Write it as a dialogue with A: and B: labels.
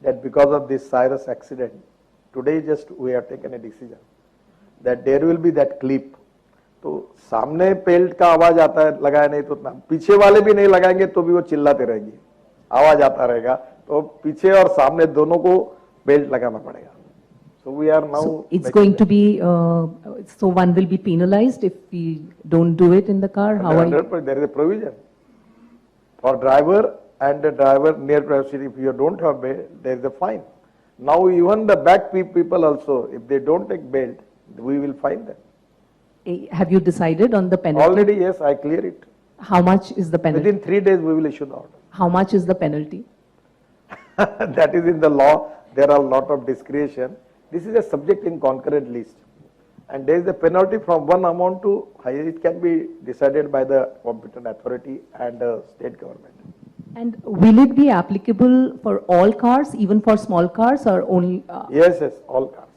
A: that because of this Cyrus accident, today just we have taken a decision that there will be that clip. तो सामने peeled का आवाज आता है, लगाया नहीं तो उतना, पीछे वाले भी नहीं लगाएंगे तो भी वो चिल्लाते रहेंगे, आवाज आता रहेगा, तो पीछे और सामने दोनों को बेल्ट लगाना पड़ेगा. So we are now.
B: So it's going to be, so one will be penalized if we don't do it in the car? How
A: 100%, there is a provision for driver and the driver near passenger. If you don't have belt, there is a fine. Now even the back people also, if they don't take belt, we will fine them.
B: Have you decided on the penalty?
A: Already, yes, I clear it.
B: How much is the penalty?
A: Within 3 days we will issue the order.
B: How much is the penalty?
A: That is in the law. There are a lot of discretion. This is a subject in concurrent list. And there is a penalty from one amount to higher. It can be decided by the competent authority and the state government.
B: And will it be applicable for all cars, even for small cars, or only?
A: Yes, all cars.